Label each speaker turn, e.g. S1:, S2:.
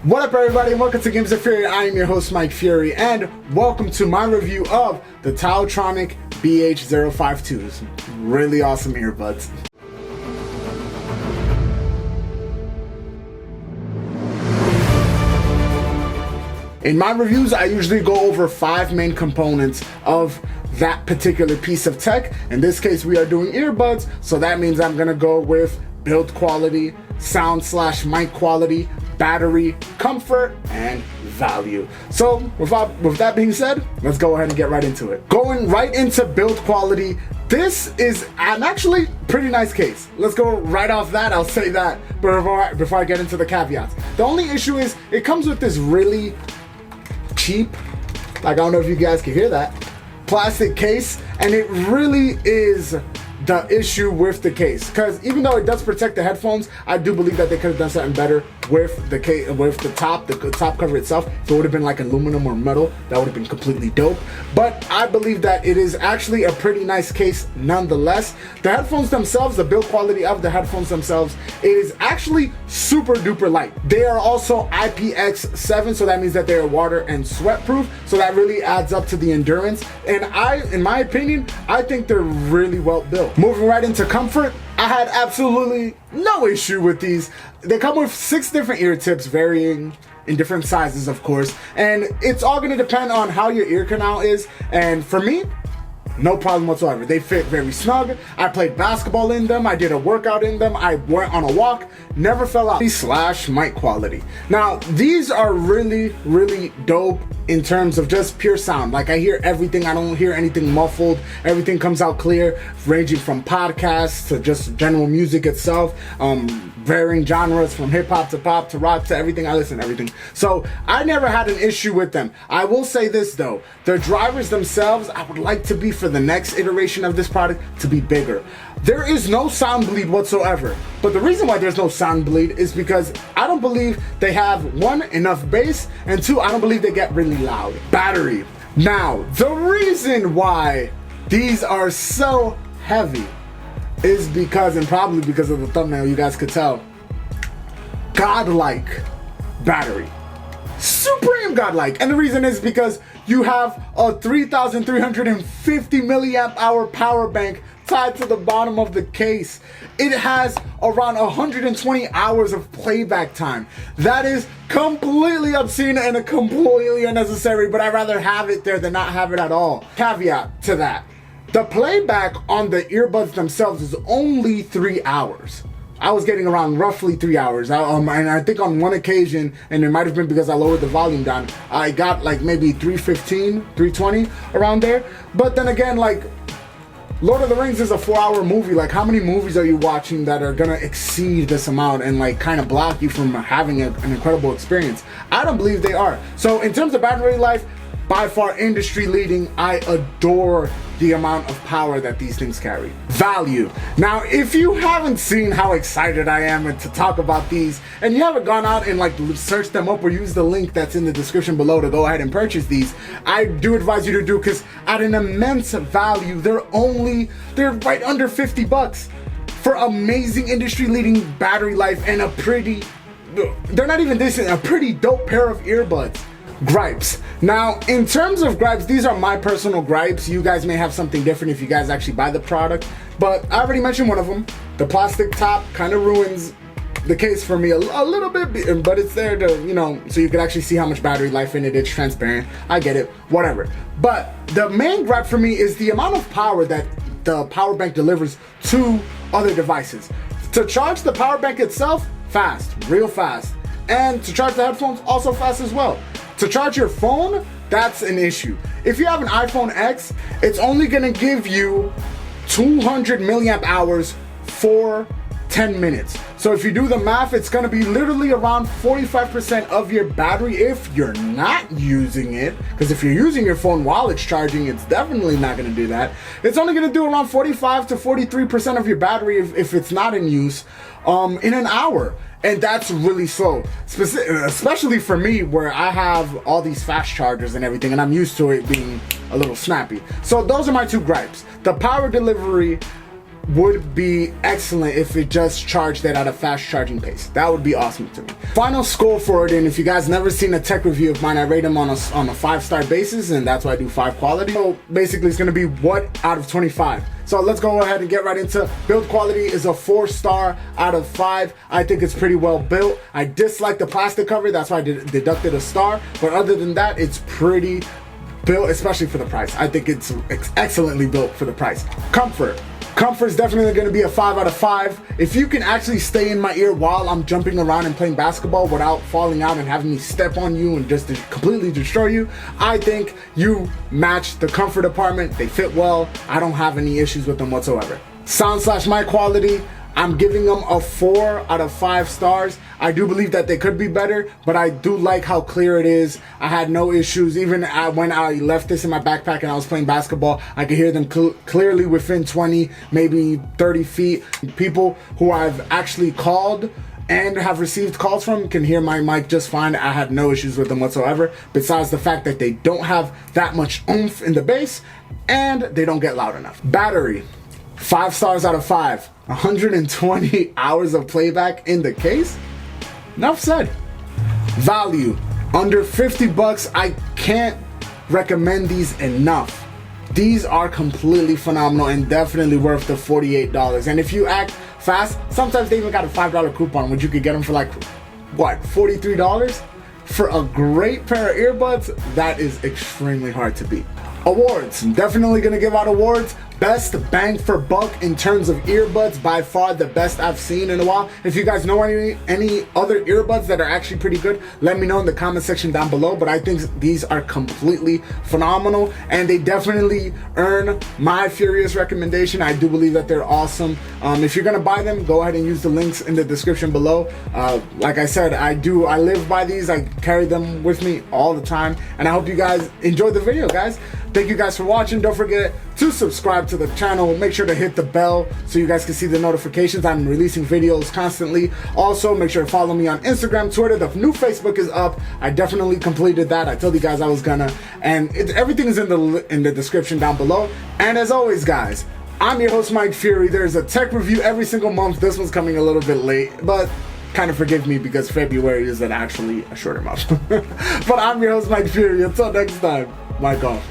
S1: What up everybody, and welcome to Games of Fury. I am your host Mike Fury, and welcome to my review of the Taotronic BH052s. Really awesome earbuds. In my reviews, I usually go over 5 main components of that particular piece of tech. In this case, we are doing earbuds, so that means I'm gonna go with build quality, sound/mic quality, battery, comfort, and value. So with that being said, let's go ahead and get right into it. Going right into build quality, this is an actually pretty nice case. Let's go right off that, I'll say that before I get into the caveats. The only issue is it comes with this really cheap, like I don't know if you guys can hear that, plastic case, and it really is the issue with the case, because even though it does protect the headphones, I do believe that they could have done something better with the case, with the top cover itself. If it would have been like aluminum or metal, that would have been completely dope. But I believe that it is actually a pretty nice case nonetheless. The headphones themselves, the build quality of the headphones themselves is actually super duper light. They are also IPX7, so that means that they are water and sweat proof, so that really adds up to the endurance. And in my opinion, I think they're really well built. Moving right into comfort, I had absolutely no issue with these. They come with 6 different ear tips, varying in different sizes, of course, and it's all going to depend on how your ear canal is. And for me, no problem whatsoever. They fit very snug. I played basketball in them. I did a workout in them. I went on a walk. Never fell out. /mic quality. Now, these are really, really dope in terms of just pure sound. Like, I hear everything. I don't hear anything muffled. Everything comes out clear, ranging from podcasts to just general music itself. Varying genres from hip hop to pop to rock to everything. I listen to everything. So I never had an issue with them. I will say this though, the drivers themselves, I would like to be for the next iteration of this product to be bigger. There is no sound bleed whatsoever. But the reason why there's no sound bleed is because I don't believe they have, 1, enough bass, and 2, I don't believe they get really loud. Battery. Now, the reason why these are so heavy is because, and probably because of the thumbnail, you guys could tell, godlike battery. Supreme godlike. And the reason is because you have a 3,350 milliamp hour power bank tied to the bottom of the case. It has around 120 hours of playback time. That is completely obscene and completely unnecessary, but I'd rather have it there than not have it at all. Caveat to that, the playback on the earbuds themselves is only 3 hours. I was getting around roughly 3 hours. And I think on one occasion, and it might have been because I lowered the volume down, I got like maybe 315, 320 around there. But then again, like, Lord of the Rings is a 4-hour movie. Like, how many movies are you watching that are gonna exceed this amount and like kind of block you from having an incredible experience? I don't believe they are. So in terms of battery life, by far industry leading. I adore the amount of power that these things carry. Value. Now, if you haven't seen how excited I am to talk about these, and you haven't gone out and like searched them up or used the link that's in the description below to go ahead and purchase these, I do advise you to do, because at an immense value, they're right under 50 bucks for amazing industry leading battery life and they're not even decent, a pretty dope pair of earbuds. Gripes. Now, in terms of gripes, these are my personal gripes. You guys may have something different if you guys actually buy the product, but I already mentioned one of them. The plastic top kind of ruins the case for me a little bit, but it's there to, you know, so you can actually see how much battery life in it. It's transparent. I get it, whatever. But the main gripe for me is the amount of power that the power bank delivers to other devices. To charge the power bank itself, fast, real fast. And to charge the headphones, also fast as well. To charge your phone, that's an issue. If you have an iPhone X, it's only gonna give you 200 milliamp hours for 10 minutes. So if you do the math, it's gonna be literally around 45% of your battery if you're not using it. Because if you're using your phone while it's charging, it's definitely not gonna do that. It's only gonna do around 45 to 43% of your battery if it's not in use in an hour. And that's really slow, especially for me where I have all these fast chargers and everything, and I'm used to it being a little snappy. So those are my 2 gripes. The power delivery would be excellent if it just charged it at a fast charging pace. That would be awesome to me. Final score for it, and if you guys never seen a tech review of mine, I rate them on a 5-star basis, and that's why I do 5 quality. So basically it's gonna be what out of 25. So let's go ahead and get right into build quality. Is a 4-star out of 5. I think it's pretty well built. I dislike the plastic cover, that's why I deducted a star, but other than that, it's pretty built, especially for the price. I think it's excellently built for the price. Comfort is definitely going to be a 5 out of 5. If you can actually stay in my ear while I'm jumping around and playing basketball without falling out and having me step on you and just to completely destroy you, I think you match the comfort department. They fit well. I don't have any issues with them whatsoever. Sound/mic quality, I'm giving them a 4 out of 5 stars. I do believe that they could be better, but I do like how clear it is. I had no issues. Even when I left this in my backpack and I was playing basketball, I could hear them clearly within 20, maybe 30 feet. People who I've actually called and have received calls from can hear my mic just fine. I had no issues with them whatsoever, besides the fact that they don't have that much oomph in the bass and they don't get loud enough. Battery, 5 stars out of 5. 120 hours of playback in the case. Enough said. Value, under 50 bucks. I can't recommend these enough. These are completely phenomenal and definitely worth the $48. And if you act fast, sometimes they even got a $5 coupon, which you could get them for like, what, $43? For a great pair of earbuds, that is extremely hard to beat. Awards, I'm definitely gonna give out awards. Best bang for buck in terms of earbuds, by far the best I've seen in a while. If you guys know any other earbuds that are actually pretty good, let me know in the comment section down below. But I think these are completely phenomenal and they definitely earn my furious recommendation. I do believe that they're awesome. If you're gonna buy them, go ahead and use the links in the description below. Like I said, I live by these. I carry them with me all the time, and I hope you guys enjoyed the video, guys. Thank you guys for watching. Don't forget to subscribe to the channel. Make sure to hit the bell so you guys can see the notifications. I'm releasing videos constantly. Also, make sure to follow me on Instagram, Twitter. The new Facebook is up. I definitely completed that. I told you guys I was gonna, and everything is in the description down below. And as always, guys, I'm your host, Mike Fury. There's a tech review every single month. This one's coming a little bit late, but kind of forgive me because February isn't actually a shorter month. But I'm your host, Mike Fury. Until next time, Mike off.